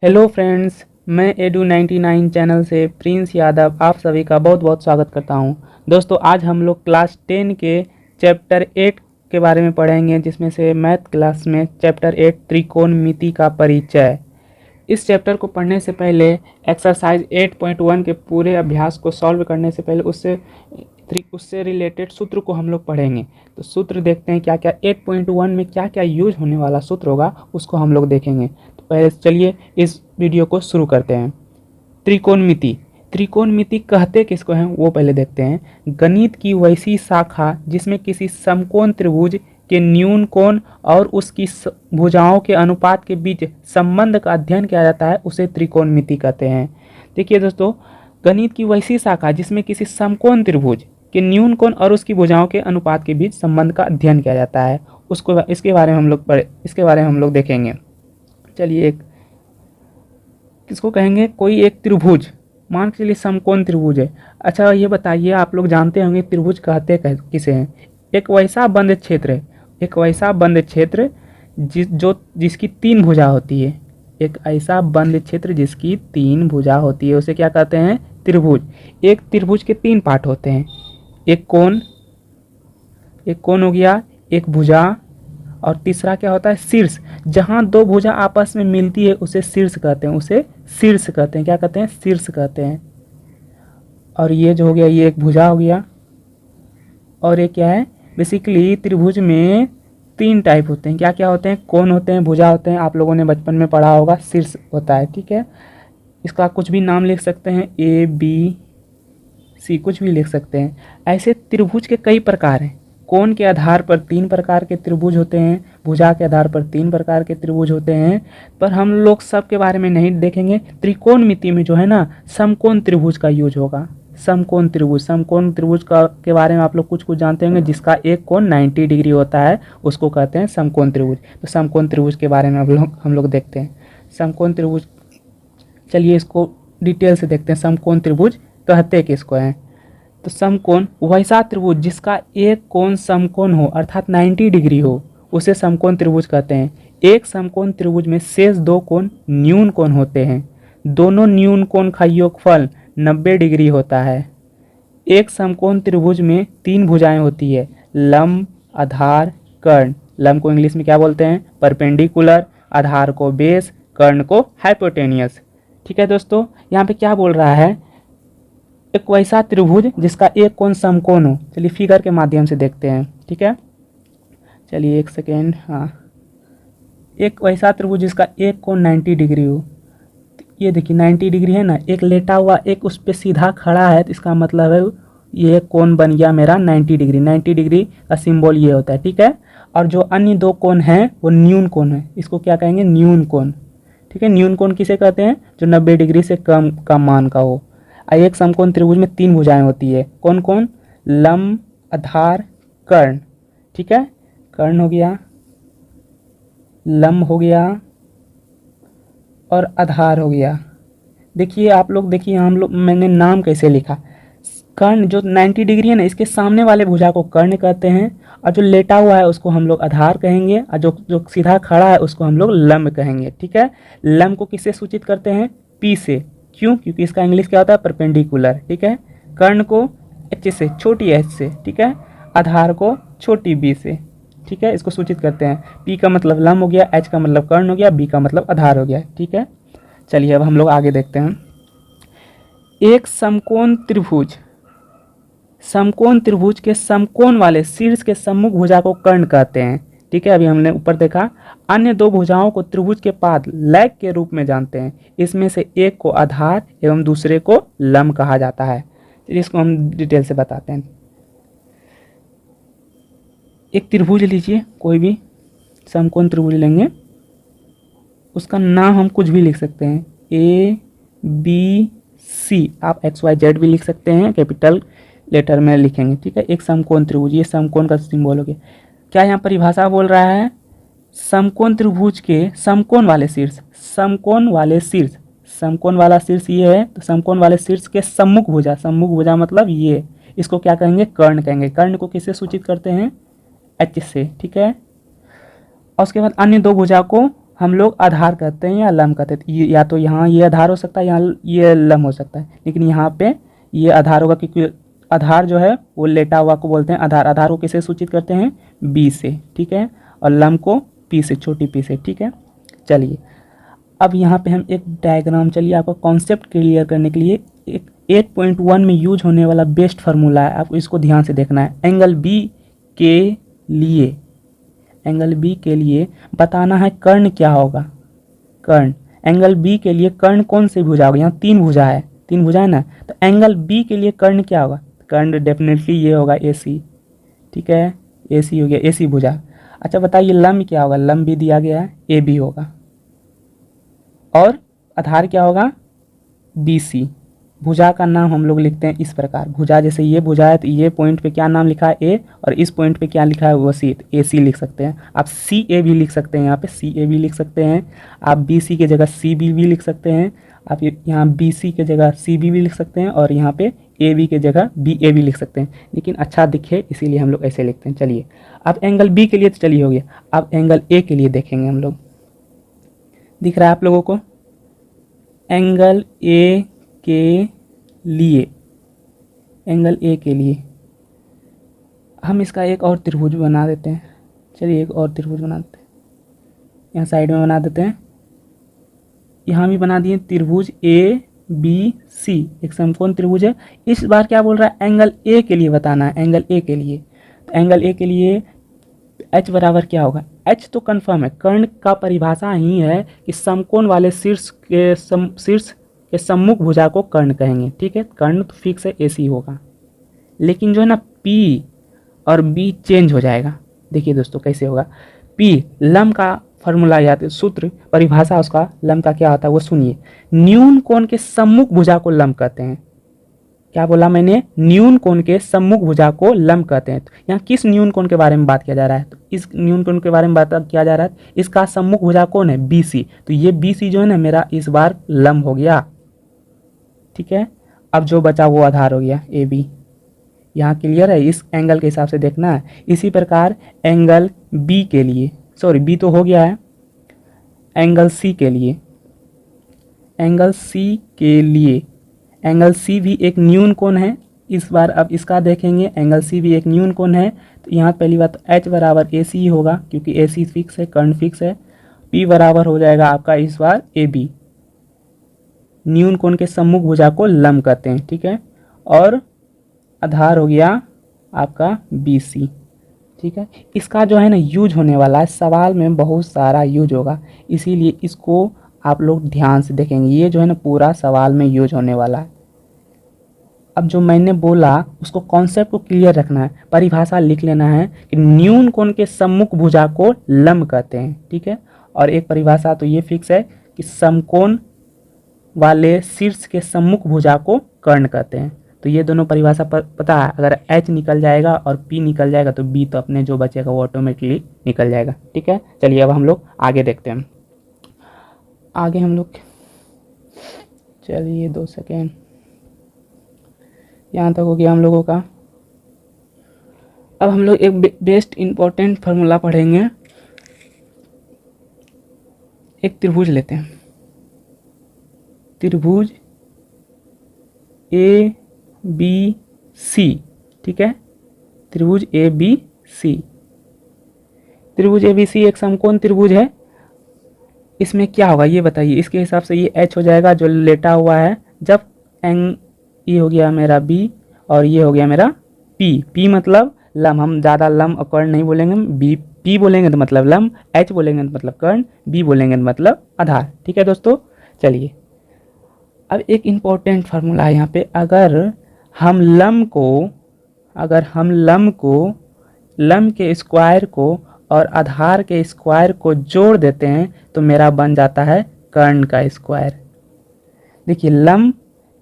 Hello friends, मैं edu 99 channel से Prince Yadav आप सभी का बहुत बहुत स्वागत करता हूं। दोस्तों, आज हम लोग क्लास 10 के चैप्टर 8 के बारे में पढ़ेंगे, जिसमें से मैथ क्लास में चैप्टर 8 त्रिकोणमिति का परिचय। इस चैप्टर को पढ़ने से पहले एक्सरसाइज 8.1 के पूरे अभ्यास को सॉल्व करने से पहले उससे रिलेटेड सूत्र को हम लोग पढ़ेंगे। तो सूत्र देखते हैं क्या क्या 8.1 में क्या क्या यूज होने वाला सूत्र होगा, उसको हम लोग देखेंगे। तो पहले चलिए इस वीडियो को शुरू करते हैं। त्रिकोणमिति। त्रिकोणमिति कहते किसको हैं वो पहले देखते हैं। गणित की वैसी शाखा जिसमें किसी समकोण त्रिभुज के न्यून कोण और उसकी भुजाओं के अनुपात के बीच संबंध का अध्ययन किया जाता है, उसे त्रिकोणमिति कहते हैं। देखिए दोस्तों, गणित की वैसी शाखा जिसमें किसी समकोण त्रिभुज के न्यून कोण और उसकी भुजाओं के अनुपात के बीच संबंध का अध्ययन किया जाता है, इसके बारे में हम लोग देखेंगे। चलिए, किसको कहेंगे? कोई एक त्रिभुज, मान के चलिए समकोण त्रिभुज है। अच्छा, ये बताइए, आप लोग जानते होंगे त्रिभुज कहते किसे हैं? एक वैसा बंद क्षेत्र है, एक वैसा बंद क्षेत्र जिसकी तीन भुजा होती है। एक ऐसा बंद क्षेत्र जिसकी तीन भुजा होती है, उसे क्या कहते हैं? त्रिभुज। एक त्रिभुज के तीन पार्ट होते हैं, एक कोण हो गया, एक भुजा, और तीसरा क्या होता है? शीर्ष। जहाँ दो भुजा आपस में मिलती है उसे शीर्ष कहते हैं, उसे शीर्ष कहते हैं। क्या कहते हैं? शीर्ष कहते हैं। और ये जो हो गया, ये एक भुजा हो गया। और ये क्या है? बेसिकली त्रिभुज में तीन टाइप होते हैं। क्या क्या होते हैं? कोण होते हैं, भुजा होते हैं, आप लोगों ने बचपन में पढ़ा होगा, शीर्ष होता है। ठीक है, इसका कुछ भी नाम लिख सकते हैं, ए बी सी, कुछ भी लिख सकते हैं। ऐसे त्रिभुज के कई प्रकार हैं। कोण के आधार पर तीन प्रकार के त्रिभुज होते हैं, भुजा के आधार पर तीन प्रकार के त्रिभुज होते हैं, पर हम लोग सब के बारे में नहीं देखेंगे। त्रिकोणमिति में जो है ना, समकोण त्रिभुज का यूज होगा। समकोण त्रिभुज का के बारे में आप लोग कुछ जानते होंगे, जिसका एक कोण 90 डिग्री होता है, उसको कहते हैं समकोण त्रिभुज। तो समकोण त्रिभुज के बारे में हम लोग देखते हैं। समकोण त्रिभुज, चलिए इसको डिटेल से देखते हैं। समकोण त्रिभुज कहते किसको हैं? तो समकोण वैसा त्रिभुज जिसका एक कोण समकोण हो, अर्थात 90 डिग्री हो, उसे समकोण त्रिभुज कहते हैं। एक समकोण त्रिभुज में शेष दो कोण न्यून कोण होते हैं। दोनों न्यून कोण का योगफल 90 डिग्री होता है। एक समकोण त्रिभुज में तीन भुजाएं होती है, लंब, आधार, कर्ण। लंब को इंग्लिश में क्या बोलते हैं? परपेंडिकुलर। आधार को बेस, कर्ण को हाइपोटेनियस। ठीक है दोस्तों, यहाँ पे क्या बोल रहा है? एक वैसा त्रिभुज जिसका एक कोण समकोण हो। चलिए फिगर के माध्यम से देखते हैं। ठीक है, चलिए एक सेकेंड। हाँ, एक वैसा त्रिभुज जिसका एक कोण 90 डिग्री हो। ये देखिए 90 डिग्री है ना, एक लेटा हुआ, एक उस पर सीधा खड़ा है, तो इसका मतलब है ये कोण बन गया मेरा 90 डिग्री। 90 डिग्री का सिंबल ये होता है। ठीक है, और जो अन्य दो कोण हैं वो न्यून कोण है, इसको क्या कहेंगे? न्यून कोण। ठीक है, न्यून कोण किसे कहते हैं? जो 90 डिग्री से कम का मान का हो। एक समकोण त्रिभुज में तीन भुजाएं होती है। कौन कौन? लंब, आधार, कर्ण। ठीक है, कर्ण हो गया, लंब हो गया और आधार हो गया। देखिए आप लोग, देखिए मैंने नाम कैसे लिखा। कर्ण जो 90 डिग्री है ना, इसके सामने वाले भुजा को कर्ण कहते हैं, और जो लेटा हुआ है उसको हम लोग आधार कहेंगे, और जो सीधा खड़ा है उसको हम लोग लंब कहेंगे। ठीक है, लंब को किससे सूचित करते हैं? पी से। क्यों? क्योंकि इसका इंग्लिश क्या होता है? परपेंडिकुलर। ठीक है, कर्ण को एच से, छोटी एच से। ठीक है, आधार को छोटी बी से। ठीक है, इसको सूचित करते हैं। पी का मतलब लंब हो गया, एच का मतलब कर्ण हो गया, बी का मतलब आधार हो गया। ठीक है, चलिए अब हम लोग आगे देखते हैं। एक समकोण त्रिभुज के समकोण वाले शीर्ष के सम्मुख भुजा को कर्ण कहते हैं। ठीक है, अभी हमने ऊपर देखा। अन्य दो भुजाओं को त्रिभुज के पाद लैग के रूप में जानते हैं। इसमें से एक को आधार एवं दूसरे को लंब कहा जाता है। इसको हम डिटेल से बताते हैं। एक त्रिभुज लीजिए, कोई भी समकोण त्रिभुज लेंगे, उसका नाम हम कुछ भी लिख सकते हैं, ए बी सी। आप एक्स वाई जेड भी लिख सकते हैं, कैपिटल लेटर में लिखेंगे। ठीक है, एक समकोण त्रिभुज, ये समकोण का सिंबल हो गया। क्या यहाँ परिभाषा बोल रहा है? समकोण त्रिभुज के समकोण वाले शीर्ष, समकोण वाला शीर्ष ये है, तो समकोण वाले शीर्ष के सम्मुख भुजा मतलब ये, इसको क्या कहेंगे? कर्ण कहेंगे। कर्ण को किससे सूचित करते हैं? एच से। ठीक है, और उसके बाद अन्य दो भुजा को हम लोग आधार कहते हैं या लम कहते हैं। या तो यहाँ ये आधार हो सकता है, यहाँ ये लम हो सकता है, लेकिन यहाँ पे ये आधार होगा, क्योंकि आधार जो है वो लेटा हुआ को बोलते हैं आधार। आधार को किसे सूचित करते हैं, बी से, ठीक है, और लम को पी से, छोटी पी से, ठीक है। चलिए अब यहाँ पे हम एक डायग्राम, चलिए आपको कॉन्सेप्ट क्लियर करने के लिए एक 8.1 में यूज होने वाला बेस्ट फार्मूला है, आपको इसको ध्यान से देखना है। एंगल बी के लिए, एंगल बी के लिए बताना है कर्ण क्या होगा। कर्ण, एंगल बी के लिए कर्ण कौन सी भुजा होगा, यहाँ तीन भुजा है, तीन भुजा है ना, तो एंगल बी के लिए कर्ण क्या होगा, कर्ण डेफिनेटली ये होगा ए सी, ठीक है, ए सी हो गया, ए सी भुजा। अच्छा बताइए लंब क्या होगा, लंब भी दिया गया है, ए बी होगा, और आधार क्या होगा, बी सी। भुजा का नाम हम लोग लिखते हैं इस प्रकार, भुजा जैसे ये भुजा है तो ये पॉइंट पे क्या नाम लिखा है, ए, और इस पॉइंट पे क्या लिखा है वो सी, तो ए सी लिख सकते हैं। आप सी ए भी लिख सकते हैं, यहाँ पे सी ए भी लिख सकते हैं, आप बी सी के जगह सी बी भी लिख सकते हैं, आप यहाँ बी सी के जगह सी बी भी लिख सकते हैं, और यहाँ पे ए बी के जगह बी ए भी लिख सकते हैं, लेकिन अच्छा दिखे इसीलिए हम लोग ऐसे लिखते हैं। चलिए अब एंगल बी के लिए तो चलिए हो गया, अब एंगल ए के लिए देखेंगे हम लोग। दिख रहा है आप लोगों को, एंगल ए के लिए, एंगल ए के लिए हम इसका एक और त्रिभुज बना देते हैं। चलिए एक और त्रिभुज बना देते हैं, यहाँ साइड में बना देते हैं, यहाँ भी बना दिए त्रिभुज ए बी सी, एक समकोण त्रिभुज है। इस बार क्या बोल रहा है, एंगल ए के लिए बताना है, एंगल ए के लिए। तो एंगल ए के लिए एच बराबर क्या होगा, एच तो कंफर्म है, कर्ण का परिभाषा ही है कि समकोण वाले शीर्ष के सम्मुख भुजा को कर्ण कहेंगे, ठीक है, कर्ण तो फिक्स है, ए सी होगा, लेकिन जो है ना पी और बी चेंज हो जाएगा। देखिए दोस्तों कैसे होगा, पी लंब का फॉर्मूला याद, सूत्र परिभाषा उसका लंब का क्या होता है वो सुनिए, न्यून कोण के सम्मुख भुजा को लंब कहते हैं। क्या बोला मैंने, न्यून कोण के सम्मुख भुजा को लंब कहते हैं। तो यहाँ किस न्यून कोण के बारे में बात किया जा रहा है, तो इस न्यून कोण के बारे में बात किया जा रहा है, इसका सम्मुख भुजा कौन है, बी सी, तो ये बी सी जो है ना मेरा इस बार लंब हो गया, ठीक है। अब जो बचा वो आधार हो गया ए बी, यहाँ क्लियर है, इस एंगल के हिसाब से देखना है। इसी प्रकार एंगल बी के लिए, सॉरी बी तो हो गया है, एंगल सी के लिए, एंगल सी के लिए, एंगल सी भी एक न्यून कोण है इस बार। अब इसका देखेंगे, एंगल सी भी एक न्यून कोण है, तो यहाँ पहली बात एच बराबर ए सी होगा, क्योंकि ए सी फिक्स है, कर्ण फिक्स है। पी बराबर हो जाएगा आपका इस बार ए बी, न्यून कोण के सम्मुख भुजा को लंब कहते हैं, ठीक है, और आधार हो गया आपका बी सी, ठीक है। इसका जो है ना यूज होने वाला है, सवाल में बहुत सारा यूज होगा, इसीलिए इसको आप लोग ध्यान से देखेंगे, ये जो है ना पूरा सवाल में यूज होने वाला है। अब जो मैंने बोला उसको कॉन्सेप्ट को क्लियर रखना है, परिभाषा लिख लेना है कि न्यून कोण के सम्मुख भुजा को लंब कहते हैं, ठीक है। और एक परिभाषा तो ये फिक्स है कि समकोण वाले शीर्ष के सम्मुख भुजा को कर्ण कहते हैं। तो ये दोनों परिभाषा पता है, अगर एच निकल जाएगा और पी निकल जाएगा तो बी तो अपने जो बचेगा वो ऑटोमेटिकली निकल जाएगा, ठीक है। चलिए अब हम लोग आगे देखते हैं, आगे हम लोग, चलिए 2 सेकेंड, यहाँ तक हो गया हम लोगों का। अब हम लोग एक बेस्ट इम्पोर्टेंट फार्मूला पढ़ेंगे। एक त्रिभुज लेते हैं, त्रिभुज ए बी सी, ठीक है, त्रिभुज ए बी सी। त्रिभुज ए बी सी एक समकोण त्रिभुज है, इसमें क्या होगा ये बताइए। इसके हिसाब से ये एच हो जाएगा जो लेटा हुआ है, जब ये हो गया मेरा बी और ये हो गया मेरा पी। पी मतलब लम, हम ज़्यादा लम और कर्ण नहीं बोलेंगे, बी पी बोलेंगे तो मतलब लम, एच बोलेंगे तो मतलब कर्ण, बी बोलेंगे तो मतलब आधार, ठीक है दोस्तों। चलिए अब एक इम्पोर्टेंट फार्मूला है यहाँ पे, अगर हम लम के स्क्वायर को और आधार के स्क्वायर को जोड़ देते हैं तो मेरा बन जाता है कर्ण का स्क्वायर। देखिए लम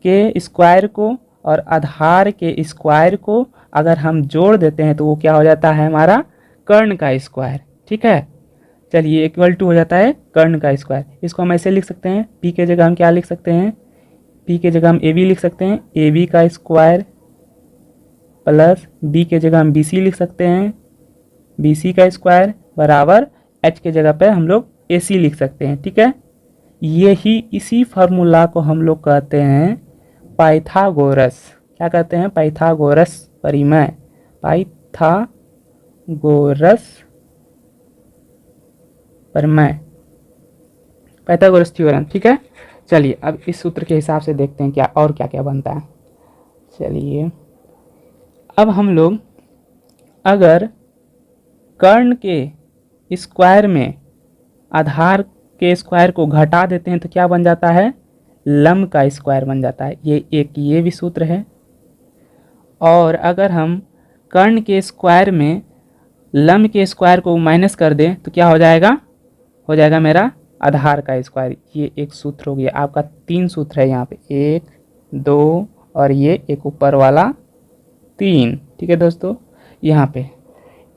के स्क्वायर को और आधार के स्क्वायर को अगर हम जोड़ देते हैं तो वो क्या हो जाता है हमारा कर्ण का स्क्वायर, ठीक है। चलिए इक्वल टू हो जाता है कर्ण का स्क्वायर। इसको हम ऐसे लिख सकते हैं, पी के जगह हम क्या लिख सकते हैं, पी के जगह हम ए बी लिख सकते हैं, ए बी का स्क्वायर प्लस बी के जगह हम बी सी लिख सकते हैं, बी सी का स्क्वायर बराबर एच के जगह पे हम लोग AC लिख सकते हैं, ठीक है। यही इसी फार्मूला को हम लोग कहते हैं पाइथागोरस। क्या कहते हैं? पाइथागोरस परिमेय, पाइथागोरस परिमेय, पाइथागोरस थ्योरम, ठीक है। चलिए अब इस सूत्र के हिसाब से देखते हैं क्या और क्या क्या बनता है। चलिए अब हम लोग अगर कर्ण के स्क्वायर में आधार के स्क्वायर को घटा देते हैं तो क्या बन जाता है? लंब का स्क्वायर बन जाता है। ये भी सूत्र है। और अगर हम कर्ण के स्क्वायर में लंब के स्क्वायर को माइनस कर दें तो क्या हो जाएगा? हो जाएगा मेरा आधार का स्क्वायर। ये एक सूत्र हो गया आपका। 3 सूत्र है यहाँ पे, 1 2 और ये एक ऊपर वाला 3, ठीक है दोस्तों। यहाँ पे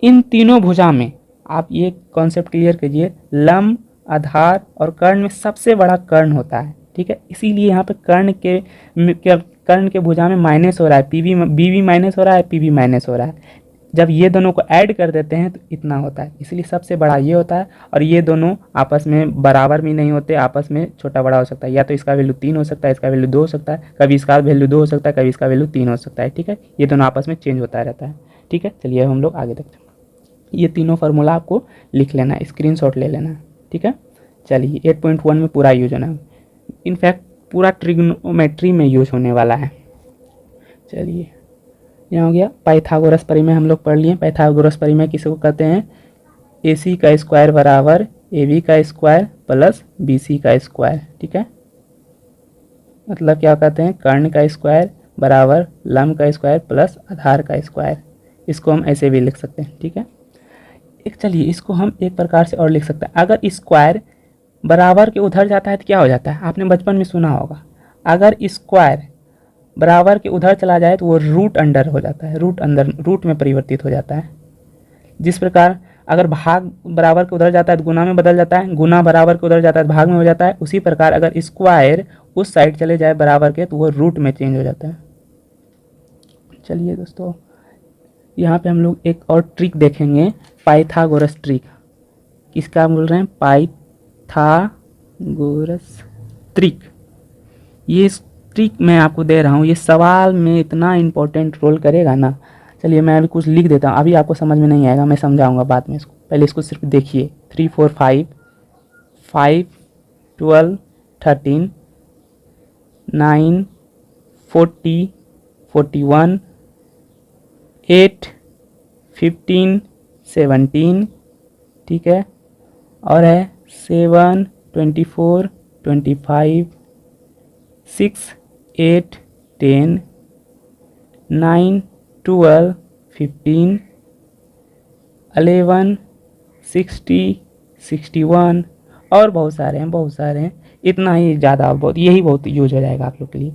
इन तीनों भुजा में आप ये कॉन्सेप्ट क्लियर कीजिए, लंब, आधार और कर्ण में सबसे बड़ा कर्ण होता है, ठीक है। इसीलिए यहाँ पे कर्ण के भुजा में माइनस हो रहा है, बी भी माइनस हो रहा है, पी भी माइनस हो रहा है। जब ये दोनों को ऐड कर देते हैं तो इतना होता है, इसलिए सबसे बड़ा ये होता है। और ये दोनों आपस में बराबर भी नहीं होते, आपस में छोटा बड़ा हो सकता है। या तो इसका वैल्यू 3 हो सकता है, इसका वैल्यू 2 हो सकता है, कभी इसका वैल्यू 2 हो सकता है, कभी इसका वैल्यू 3 हो सकता है, ठीक है। ये दोनों आपस में चेंज होता रहता है, ठीक है। चलिए हम लोग आगे देखते हैं। ये तीनों फार्मूला आपको लिख लेना है, स्क्रीनशॉट ले लेना है, ठीक है। चलिए 8.1 में पूरा यूज होना है, इनफैक्ट पूरा ट्रिग्नोमेट्री में यूज होने वाला है। चलिए यहाँ हो गया पाइथागोरस परिमेय, हम लोग पढ़ लिए। पाइथागोरस परिमेय किसको कहते हैं? AC का स्क्वायर बराबर AB का स्क्वायर प्लस BC का स्क्वायर, ठीक है। मतलब क्या कहते हैं? कर्ण का स्क्वायर बराबर लंब का स्क्वायर प्लस आधार का स्क्वायर। इसको हम ऐसे भी लिख सकते हैं, ठीक है। चलिए इसको हम एक प्रकार से और लिख सकते हैं। अगर स्क्वायर बराबर के उधर जाता है तो क्या हो जाता है? आपने बचपन में सुना होगा, अगर स्क्वायर बराबर के उधर चला जाए तो वो रूट अंडर हो जाता है, रूट में परिवर्तित हो जाता है। जिस प्रकार अगर भाग बराबर के उधर जाता है तो गुना में बदल जाता है, गुना बराबर के उधर जाता है तो भाग में हो जाता है। उसी प्रकार अगर स्क्वायर उस साइड चले जाए बराबर के तो वो रूट में चेंज हो जाता है। चलिए दोस्तों यहाँ पे हम लोग एक और ट्रिक देखेंगे, पाइथागोरस ट्रिक। किसका बोल रहे हैं? Pythagoras trick. ये ट्रिक मैं आपको दे रहा हूँ, ये सवाल में इतना इम्पोर्टेंट रोल करेगा ना। चलिए मैं अभी कुछ लिख देता हूँ, अभी आपको समझ में नहीं आएगा, मैं समझाऊंगा बाद में इसको। पहले इसको सिर्फ देखिए। 3 4 5 5 12 13 9 40 41 8 15 17, ठीक है। और है 7 24 25 6 8 10 9 12 15 11 60 61 और बहुत सारे हैं। इतना ही ज़्यादा बहुत, यही बहुत यूज हो जाएगा आप लोग के लिए।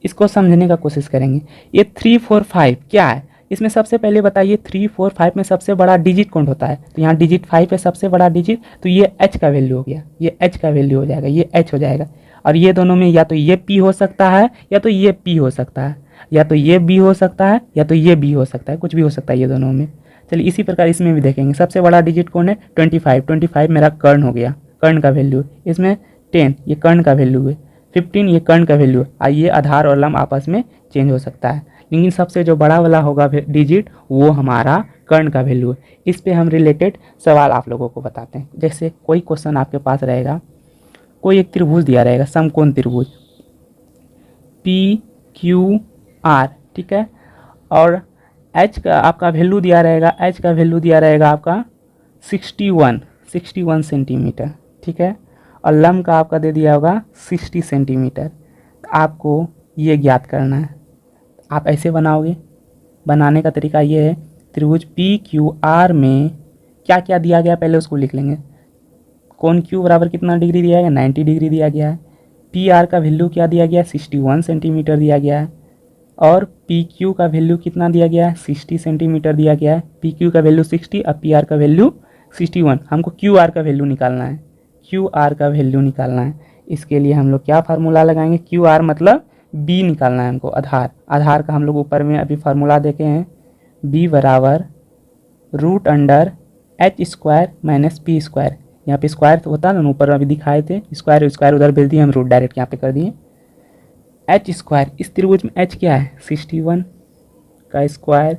इसको समझने का कोशिश करेंगे। ये 3 4 5 क्या है? इसमें सबसे पहले बताइए 3 4 5 में सबसे बड़ा डिजिट कौन होता है? तो यहाँ डिजिट 5 है सबसे बड़ा डिजिट, तो ये h का वैल्यू हो गया, ये h का वैल्यू हो जाएगा, ये h हो जाएगा। और ये दोनों में या तो ये p हो सकता है या तो ये p हो सकता है, या तो ये b हो सकता है या तो ये b हो सकता है, कुछ भी हो सकता है ये दोनों में। चलिए इसी प्रकार इसमें भी देखेंगे। सबसे बड़ा डिजिट कौन है? 25 मेरा कर्ण हो गया, कर्ण का वैल्यू। इसमें 10 ये कर्ण का वैल्यू है, 15 ये कर्ण का वैल्यू है। ये आधार और लंब आपस में चेंज हो सकता है, लेकिन सबसे जो बड़ा वाला होगा डिजिट वो हमारा कर्ण का वैल्यू है। इस पे हम रिलेटेड सवाल आप लोगों को बताते हैं। जैसे कोई क्वेश्चन आपके पास रहेगा, कोई एक त्रिभुज दिया रहेगा, समकोण त्रिभुज PQR, ठीक है। और h का आपका वैल्यू दिया रहेगा, h का वैल्यू दिया रहेगा आपका 61 सेंटीमीटर, ठीक है। और लंब का आपका दे दिया होगा 60 सेंटीमीटर। आपको ये ज्ञात करना है। आप ऐसे बनाओगे, बनाने का तरीका ये है, त्रिभुज PQR में क्या क्या दिया गया पहले उसको लिख लेंगे। कोण Q बराबर कितना डिग्री दिया गया? 90 डिग्री दिया गया है। PR का वैल्यू क्या दिया गया? 61 सेंटीमीटर दिया गया है। और PQ का वैल्यू कितना दिया गया है? 60 सेंटीमीटर दिया गया है। PQ का वैल्यू 60 और PR का वैल्यू 61। हमको QR का वैल्यू निकालना है, QR का वैल्यू निकालना है। इसके लिए हम लोग क्या फार्मूला लगाएंगे? QR मतलब B निकालना है हमको, आधार का हम लोग ऊपर में अभी फार्मूला देखे हैं। B बराबर root under H square minus P square. यहाँ पे स्क्वायर होता ना, ऊपर अभी दिखाए थे, स्क्वायर स्क्वायर उधर भेज दिए, हम रूट डायरेक्ट यहाँ पे कर दिए। एच स्क्वायर, इस त्रिभुज में एच क्या है 61 का स्क्वायर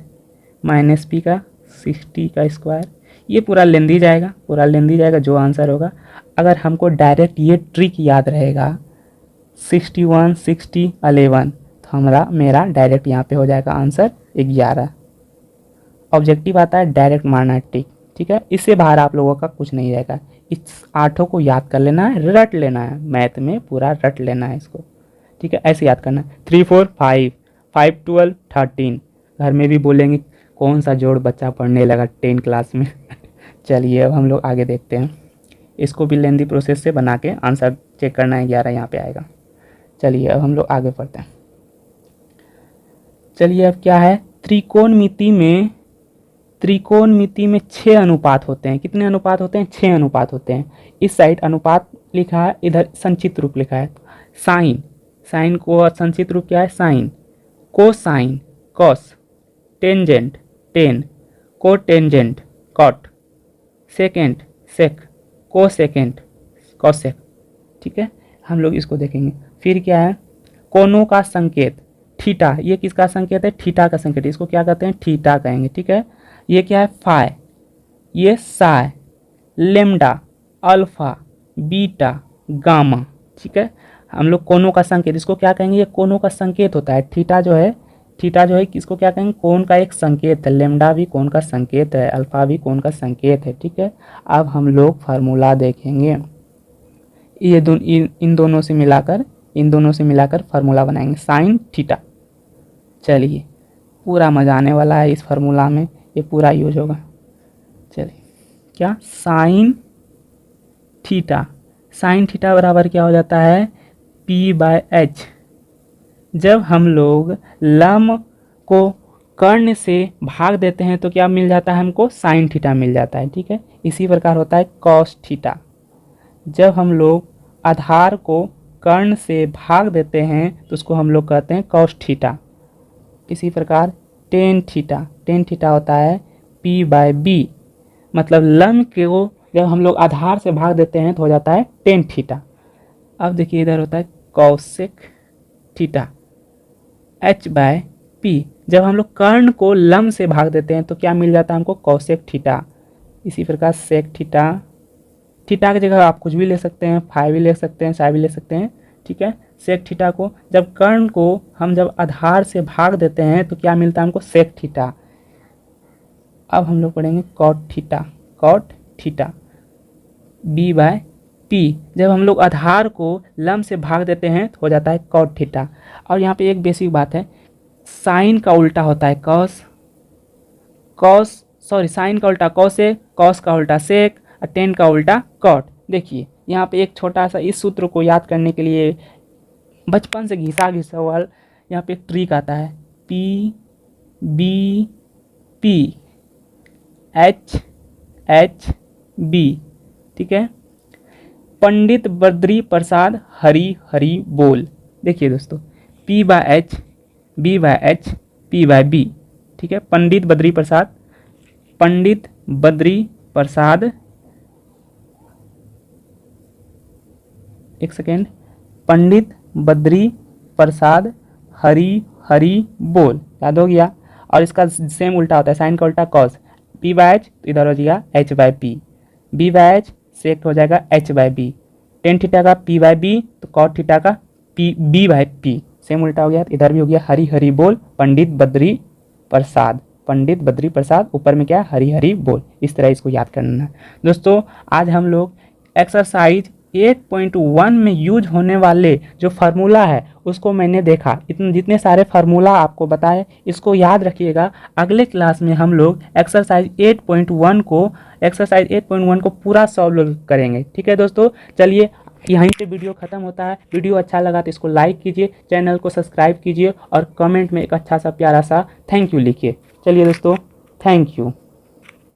माइनस पी का 60 का स्क्वायर, ये पूरा लेंदी जाएगा, पूरा लेंदी जाएगा, जो आंसर होगा। अगर हमको डायरेक्ट ये ट्रिक याद रहेगा 61 60 11, तो मेरा डायरेक्ट यहाँ पे हो जाएगा आंसर 11। ऑब्जेक्टिव आता है डायरेक्ट मारना ट्रिक, ठीक है। इससे बाहर आप लोगों का कुछ नहीं रहेगा। इस 8 को याद कर लेना है, रट लेना है, मैथ में पूरा रट लेना है इसको, ठीक है। ऐसे याद करना है 3 4 5 5 12 13। घर में भी बोलेंगे कौन सा जोड़ बच्चा पढ़ने लगा 10 क्लास में। चलिए अब हम लोग आगे देखते हैं, इसको भी लेंदी प्रोसेस से बना के आंसर चेक करना है, 11 यहाँ पे आएगा। चलिए अब हम लोग आगे बढ़ते हैं। चलिए अब क्या है, त्रिकोणमिति में 6 अनुपात होते हैं। कितने अनुपात होते हैं? 6 अनुपात होते हैं। इस साइड अनुपात लिखा है, इधर संचित रूप लिखा है। साइन को संचित रूप क्या है? Sine, cosine cos, tangent tan, cotangent cot, secant sec, cosecant cosec, ठीक है। हम लोग इसको देखेंगे। फिर क्या है, कोनों का संकेत थीटा, ये किसका संकेत है? थीटा का संकेत, इसको क्या कहते हैं? थीटा कहेंगे, ठीक है। ये क्या है? फाई, ये Sai, lambda, alpha, beta, gamma, ठीक है। हम लोग कोनों का संकेत, इसको क्या कहेंगे? ये कोनों का संकेत होता है। थीटा जो है किसको क्या कहेंगे? कोण का एक संकेत है। लेम्डा भी कोण का संकेत है, अल्फा भी कोण का संकेत है, ठीक है। अब हम लोग फार्मूला देखेंगे, ये इन दोनों से मिलाकर फार्मूला बनाएंगे साइन थीटा। चलिए पूरा मजा आने वाला है इस फार्मूला में, ये पूरा यूज होगा। चलिए क्या, साइन थीटा बराबर क्या हो जाता है? P/H। जब हम लोग लंब को कर्ण से भाग देते हैं तो क्या मिल जाता है हमको? साइन थीटा मिल जाता है, ठीक है। इसी प्रकार होता है कॉस थीटा। जब हम लोग आधार को कर्ण से भाग देते हैं तो उसको हम लोग कहते हैं कॉस थीटा। इसी प्रकार टेन थीटा होता है P/B, मतलब लंब को जब हम लोग आधार से भाग देते हैं तो हो जाता है टेन थीटा। अब देखिए इधर होता है कॉसेक थीटा, H/P। जब हम लोग कर्ण को लंब से भाग देते हैं तो क्या मिल जाता है हमको? Cosec theta. इसी प्रकार सेक थीटा की जगह आप कुछ भी ले सकते हैं, फाई भी ले सकते हैं, साई भी ले सकते हैं, ठीक है। सेक थीटा को जब कर्ण को हम जब आधार से भाग देते हैं तो क्या मिलता है हमको? Sec theta. अब हम लोग पढ़ेंगे कॉट थीटा B/P। जब हम लोग आधार को लंब से भाग देते हैं तो हो जाता है कॉट थीटा। और यहाँ पे एक बेसिक बात है, साइन का उल्टा होता है साइन का उल्टा कॉसेक, कॉस का उल्टा सेक और टेन का उल्टा कॉट। देखिए यहाँ पे एक छोटा सा इस सूत्र को याद करने के लिए बचपन से घिसा हुआ यहाँ पे एक ट्रिक आता है, P/B/P H/B, ठीक है। पंडित बद्री प्रसाद हरी हरी बोल। देखिए दोस्तों P/H, B/H, P/B, ठीक है। पंडित बद्री प्रसाद, एक सेकेंड, पंडित बद्री प्रसाद हरी हरी बोल, याद हो गया। और इसका सेम उल्टा होता है, साइन का उल्टा कॉस, P/H तो इधर हो जाएगा H/P, B/H सेक हो जाएगा H/B, टेन थीटा का P/B तो कॉट थीटा का B/P, सेम उल्टा हो गया। इधर भी हो गया हरी हरी बोल, पंडित बद्री प्रसाद, ऊपर में क्या है? हरी हरी बोल। इस तरह इसको याद करना है दोस्तों। आज हम लोग एक्सरसाइज 8.1 में यूज होने वाले जो फार्मूला है उसको मैंने देखा, जितने सारे फार्मूला आपको बताए इसको याद रखिएगा। अगले क्लास में हम लोग एक्सरसाइज 8.1 को पूरा सॉल्व करेंगे, ठीक है दोस्तों। चलिए यहीं पे वीडियो ख़त्म होता है। वीडियो अच्छा लगा तो इसको लाइक कीजिए, चैनल को सब्सक्राइब कीजिए और कमेंट में एक अच्छा सा प्यारा सा थैंक यू लिखिए। चलिए दोस्तों, थैंक यू।